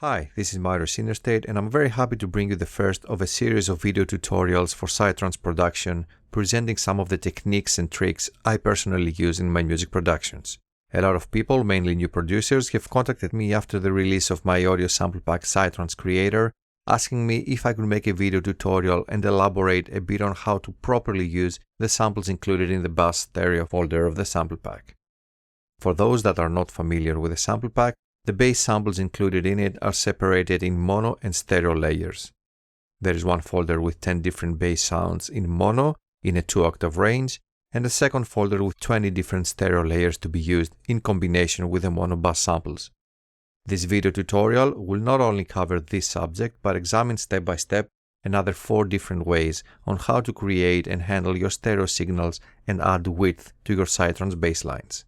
Hi, this is Myra Sinerstate, and I'm very happy to bring you the first of a series of video tutorials for Psytrance production, presenting some of the techniques and tricks I personally use in my music productions. A lot of people, mainly new producers, have contacted me after the release of my audio sample pack Psytrance Creator, asking me if I could make a video tutorial and elaborate a bit on how to properly use the samples included in the bass stereo folder of the sample pack. For those that are not familiar with the sample pack, the bass samples included in it are separated in mono and stereo layers. There is one folder with 10 different bass sounds in mono in a 2-octave range, and a second folder with 20 different stereo layers to be used in combination with the mono bass samples. This video tutorial will not only cover this subject, but examine step by step another 4 different ways on how to create and handle your stereo signals and add width to your Psytrance basslines.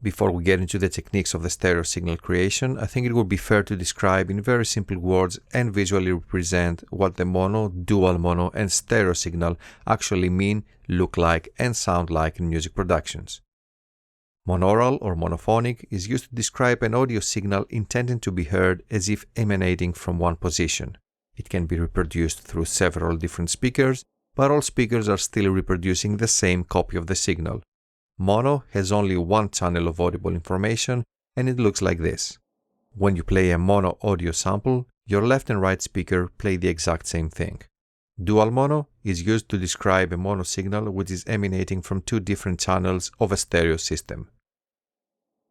Before we get into the techniques of the stereo signal creation, I think it would be fair to describe in very simple words and visually represent what the mono, dual mono, and stereo signal actually mean, look like, and sound like in music productions. Monaural or monophonic is used to describe an audio signal intended to be heard as if emanating from one position. It can be reproduced through several different speakers, but all speakers are still reproducing the same copy of the signal. Mono has only one channel of audible information, and it looks like this. When you play a mono audio sample, your left and right speaker play the exact same thing. Dual mono is used to describe a mono signal which is emanating from 2 different channels of a stereo system.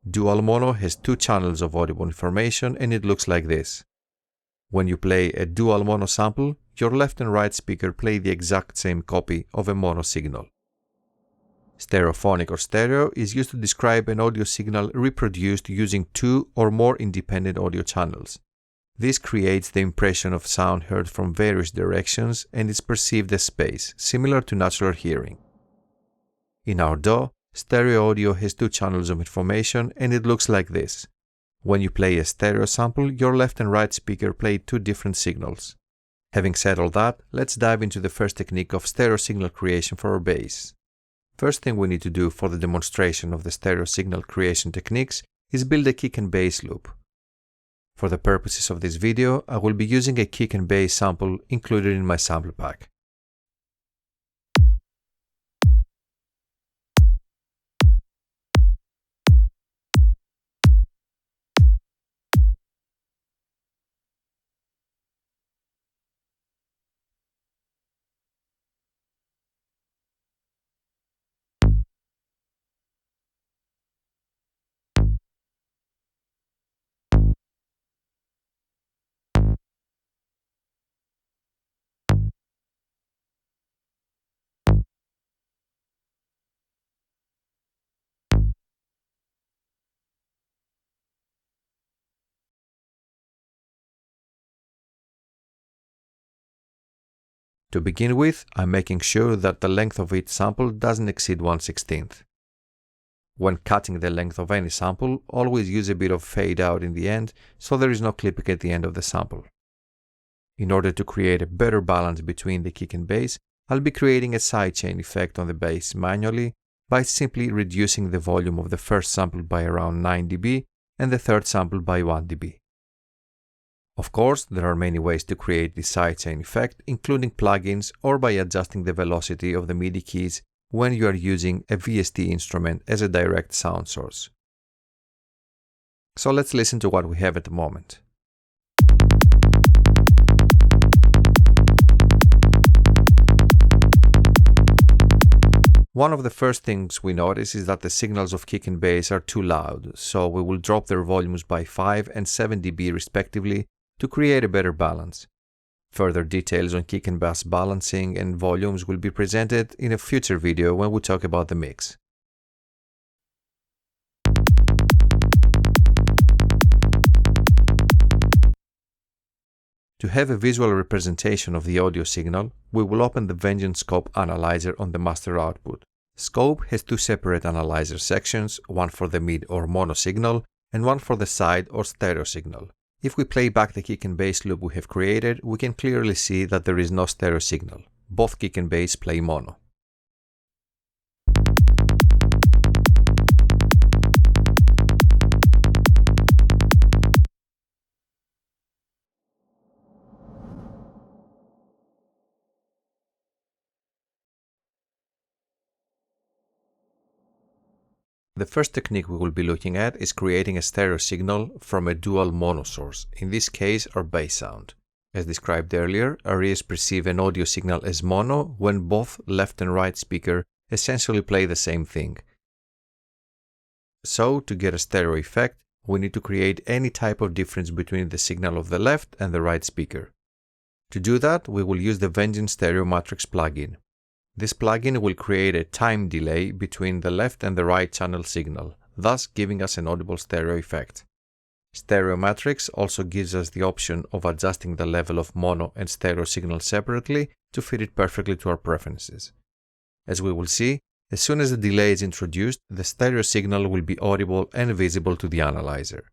Dual mono has 2 channels of audible information, and it looks like this. When you play a dual mono sample, your left and right speaker play the exact same copy of a mono signal. Stereophonic or stereo is used to describe an audio signal reproduced using 2 or more independent audio channels. This creates the impression of sound heard from various directions and is perceived as space, similar to natural hearing. In our DAW, stereo audio has 2 channels of information, and it looks like this. When you play a stereo sample, your left and right speaker play 2 different signals. Having said all that, let's dive into the first technique of stereo signal creation for our bass. First thing we need to do for the demonstration of the stereo signal creation techniques is build a kick and bass loop. For the purposes of this video, I will be using a kick and bass sample included in my sample pack. To begin with, I'm making sure that the length of each sample doesn't exceed 1/16. When cutting the length of any sample, always use a bit of fade out in the end so there is no clipping at the end of the sample. In order to create a better balance between the kick and bass, I'll be creating a sidechain effect on the bass manually by simply reducing the volume of the first sample by around 9 dB and the third sample by 1 dB. Of course, there are many ways to create this sidechain effect, including plugins or by adjusting the velocity of the MIDI keys when you are using a VST instrument as a direct sound source. So let's listen to what we have at the moment. One of the first things we notice is that the signals of kick and bass are too loud, so we will drop their volumes by 5 and 7 dB respectively to create a better balance. Further details on kick and bass balancing and volumes will be presented in a future video when we talk about the mix. To have a visual representation of the audio signal, we will open the Vengeance Scope analyzer on the master output. Scope has 2 separate analyzer sections, one for the mid or mono signal and one for the side or stereo signal. If we play back the kick and bass loop we have created, we can clearly see that there is no stereo signal. Both kick and bass play mono. The first technique we will be looking at is creating a stereo signal from a dual mono source, in this case our bass sound. As described earlier, our ears perceive an audio signal as mono when both left and right speaker essentially play the same thing. So, to get a stereo effect, we need to create any type of difference between the signal of the left and the right speaker. To do that, we will use the Vengeance Stereo Matrix plugin. This plugin will create a time delay between the left and the right channel signal, thus giving us an audible stereo effect. Stereo Matrix also gives us the option of adjusting the level of mono and stereo signal separately to fit it perfectly to our preferences. As we will see, as soon as the delay is introduced, the stereo signal will be audible and visible to the analyzer.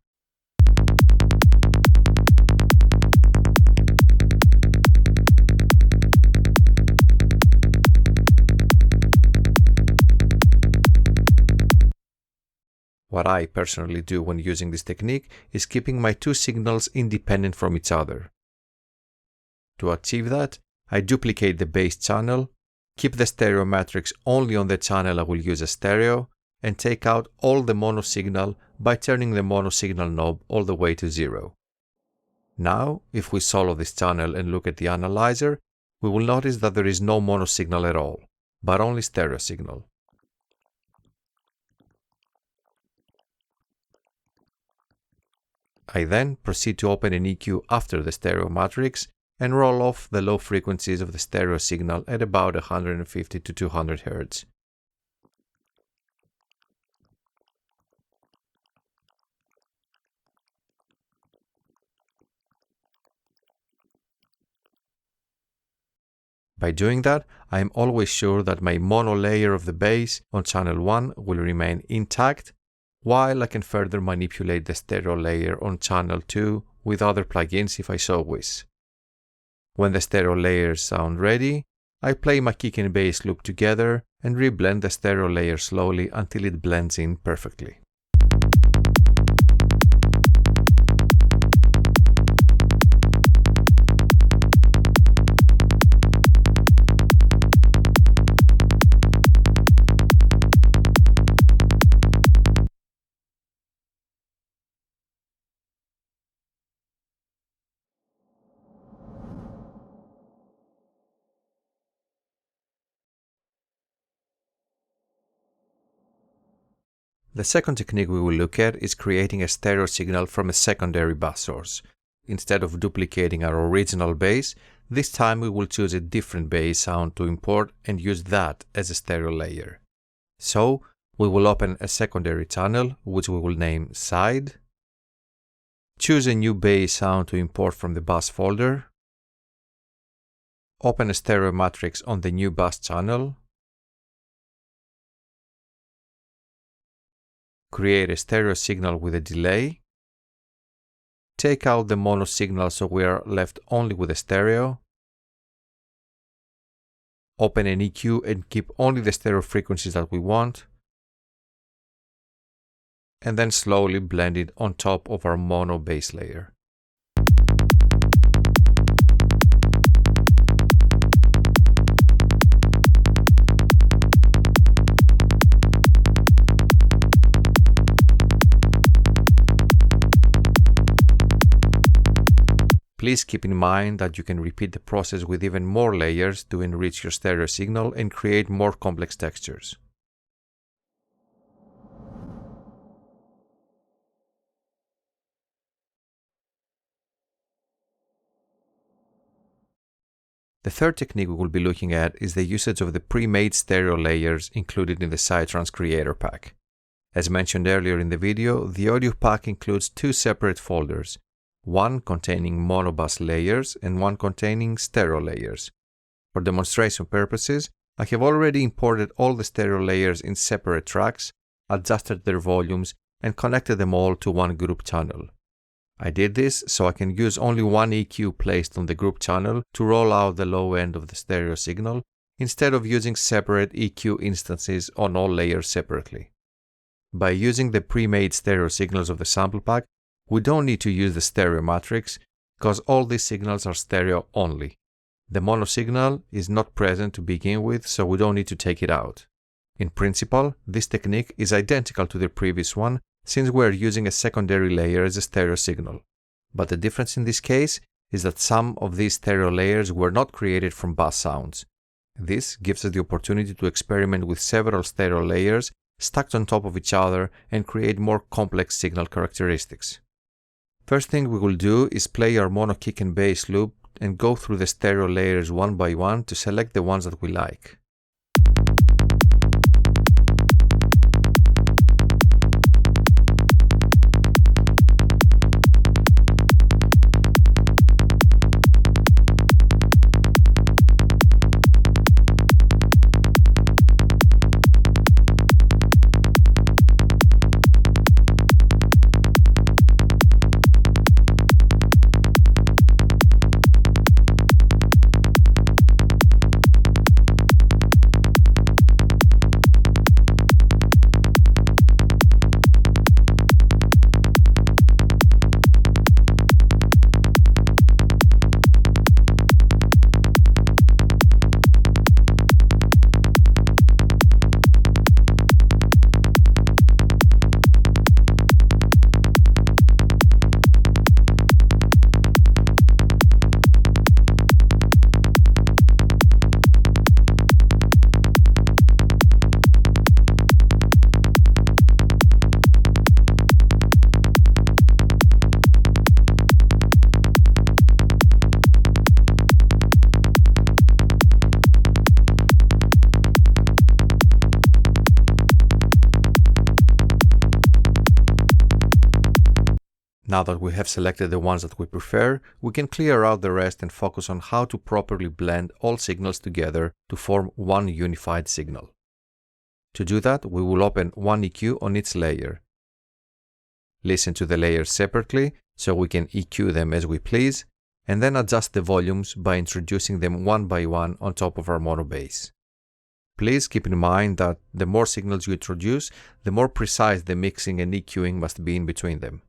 What I personally do when using this technique is keeping my two signals independent from each other. To achieve that, I duplicate the bass channel, keep the stereo matrix only on the channel I will use as stereo, and take out all the mono signal by turning the mono signal knob all the way to 0. Now, if we solo this channel and look at the analyzer, we will notice that there is no mono signal at all, but only stereo signal. I then proceed to open an EQ after the stereo matrix and roll off the low frequencies of the stereo signal at about 150 to 200 Hz. By doing that, I am always sure that my mono layer of the bass on channel 1 will remain intact, while I can further manipulate the stereo layer on channel 2 with other plugins if I so wish. When the stereo layers sound ready, I play my kick and bass loop together and reblend the stereo layer slowly until it blends in perfectly. The second technique we will look at is creating a stereo signal from a secondary bass source. Instead of duplicating our original bass, this time we will choose a different bass sound to import and use that as a stereo layer. So, we will open a secondary channel, which we will name Side. Choose a new bass sound to import from the bass folder. Open a stereo matrix on the new bass channel. Create a stereo signal with a delay. Take out the mono signal so we are left only with a stereo. Open an EQ and keep only the stereo frequencies that we want. And then slowly blend it on top of our mono bass layer. Please keep in mind that you can repeat the process with even more layers to enrich your stereo signal and create more complex textures. The third technique we will be looking at is the usage of the pre-made stereo layers included in the Psytrance Creator Pack. As mentioned earlier in the video, the audio pack includes two separate folders, one containing monobass layers and one containing stereo layers. For demonstration purposes, I have already imported all the stereo layers in separate tracks, adjusted their volumes, and connected them all to one group channel. I did this so I can use only one EQ placed on the group channel to roll out the low end of the stereo signal, instead of using separate EQ instances on all layers separately. By using the pre-made stereo signals of the sample pack, we don't need to use the stereo matrix, because all these signals are stereo only. The mono signal is not present to begin with, so we don't need to take it out. In principle, this technique is identical to the previous one since we are using a secondary layer as a stereo signal. But the difference in this case is that some of these stereo layers were not created from bass sounds. This gives us the opportunity to experiment with several stereo layers stacked on top of each other and create more complex signal characteristics. First thing we will do is play our mono kick and bass loop and go through the stereo layers one by one to select the ones that we like. Now that we have selected the ones that we prefer, we can clear out the rest and focus on how to properly blend all signals together to form one unified signal. To do that, we will open one EQ on each layer. Listen to the layers separately so we can EQ them as we please, and then adjust the volumes by introducing them one by one on top of our mono bass. Please keep in mind that the more signals you introduce, the more precise the mixing and EQing must be in between them.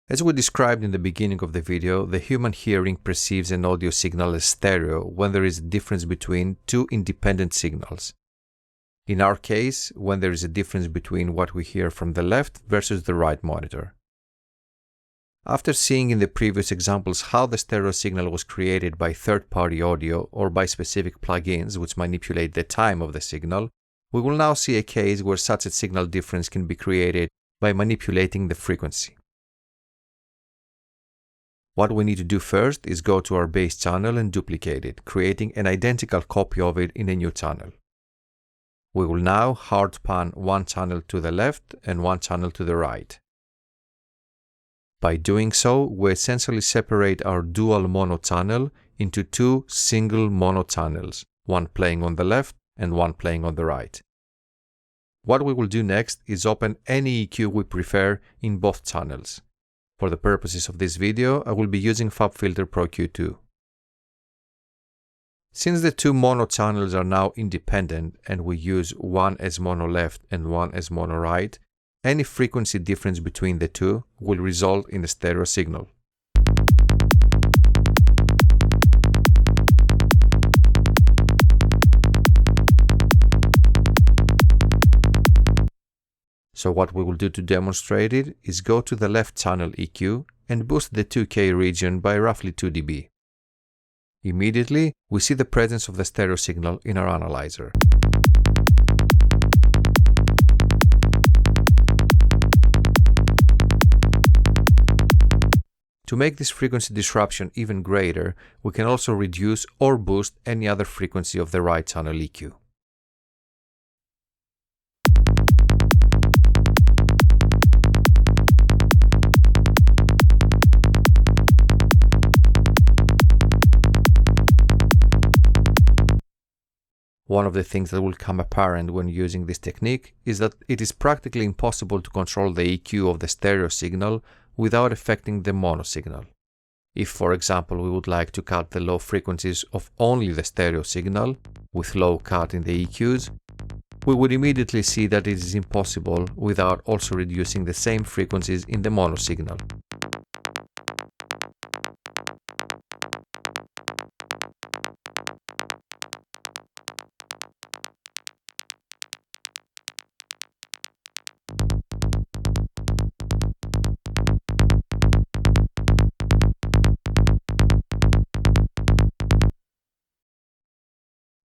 As we described in the beginning of the video, the human hearing perceives an audio signal as stereo when there is a difference between two independent signals. In our case, when there is a difference between what we hear from the left versus the right monitor. After seeing in the previous examples how the stereo signal was created by third-party audio or by specific plugins which manipulate the time of the signal, we will now see a case where such a signal difference can be created by manipulating the frequency. What we need to do first is go to our base channel and duplicate it, creating an identical copy of it in a new channel. We will now hard pan one channel to the left and one channel to the right. By doing so, we essentially separate our dual mono channel into two single mono channels, one playing on the left and one playing on the right. What we will do next is open any EQ we prefer in both channels. For the purposes of this video, I will be using FabFilter Pro Q2. Since the two mono channels are now independent and we use one as mono left and one as mono right, any frequency difference between the two will result in a stereo signal. So what we will do to demonstrate it is go to the left channel EQ and boost the 2K region by roughly 2 dB. Immediately, we see the presence of the stereo signal in our analyzer. To make this frequency disruption even greater, we can also reduce or boost any other frequency of the right channel EQ. One of the things that will come apparent when using this technique is that it is practically impossible to control the EQ of the stereo signal without affecting the mono signal. If, for example, we would like to cut the low frequencies of only the stereo signal, with low cut in the EQs, we would immediately see that it is impossible without also reducing the same frequencies in the mono signal.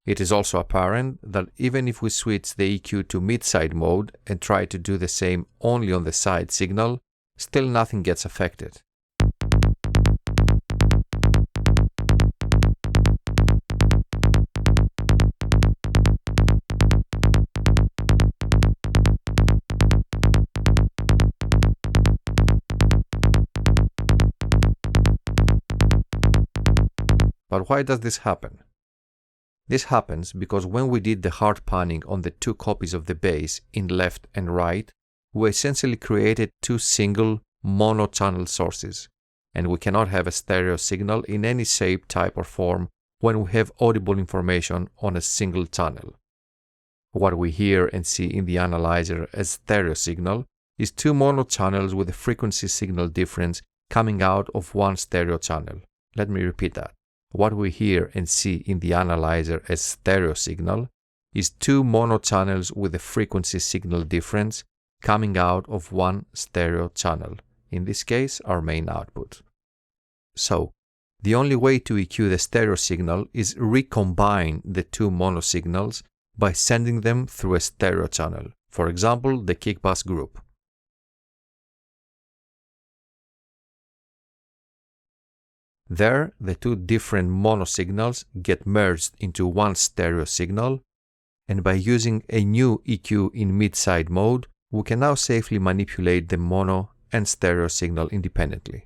It is also apparent that even if we switch the EQ to mid-side mode and try to do the same only on the side signal, still nothing gets affected. But why does this happen? This happens because when we did the hard panning on the two copies of the bass in left and right, we essentially created two single mono channel sources, and we cannot have a stereo signal in any shape, type or form when we have audible information on a single channel. What we hear and see in the analyzer as stereo signal is two mono channels with a frequency signal difference coming out of one stereo channel. Let me repeat that. What we hear and see in the analyzer as stereo signal is two mono channels with a frequency signal difference coming out of one stereo channel, in this case our main output. So, the only way to EQ the stereo signal is recombine the two mono signals by sending them through a stereo channel, for example the kick bass group. There, the two different mono signals get merged into one stereo signal, and by using a new EQ in mid-side mode, we can now safely manipulate the mono and stereo signal independently.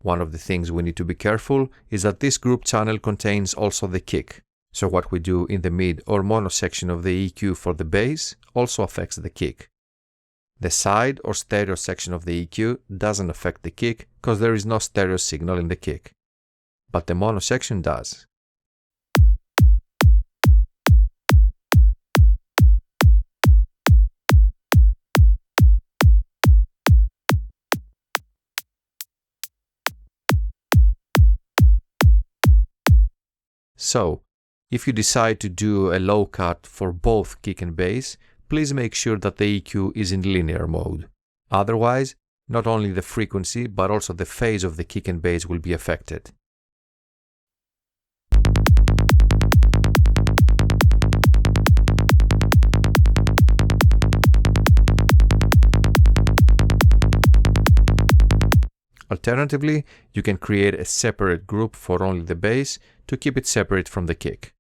One of the things we need to be careful is that this group channel contains also the kick. So what we do in the mid or mono section of the EQ for the bass also affects the kick. The side or stereo section of the EQ doesn't affect the kick because there is no stereo signal in the kick. But the mono section does. So, if you decide to do a low cut for both kick and bass, please make sure that the EQ is in linear mode. Otherwise, not only the frequency but also the phase of the kick and bass will be affected. Alternatively, you can create a separate group for only the bass to keep it separate from the kick.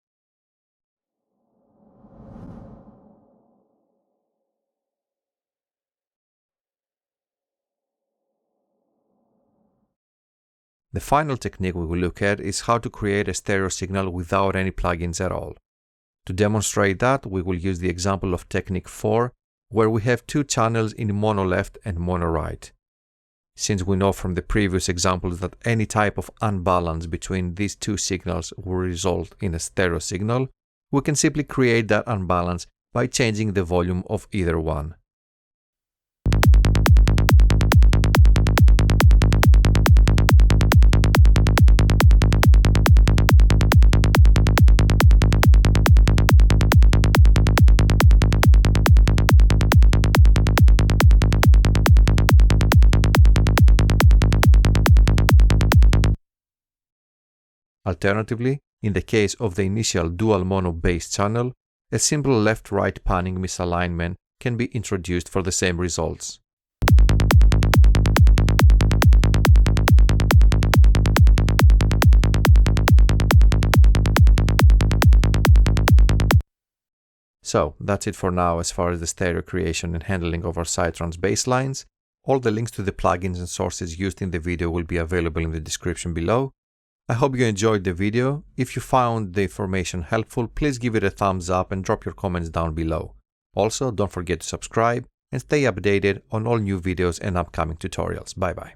The final technique we will look at is how to create a stereo signal without any plugins at all. To demonstrate that, we will use the example of technique 4, where we have two channels in mono left and mono right. Since we know from the previous examples that any type of unbalance between these two signals will result in a stereo signal, we can simply create that unbalance by changing the volume of either one. Alternatively, in the case of the initial dual mono bass channel, a simple left-right panning misalignment can be introduced for the same results. So, that's it for now as far as the stereo creation and handling of our Psytrance Basslines. All the links to the plugins and sources used in the video will be available in the description below. I hope you enjoyed the video. If you found the information helpful, please give it a thumbs up and drop your comments down below. Also, don't forget to subscribe and stay updated on all new videos and upcoming tutorials. Bye bye.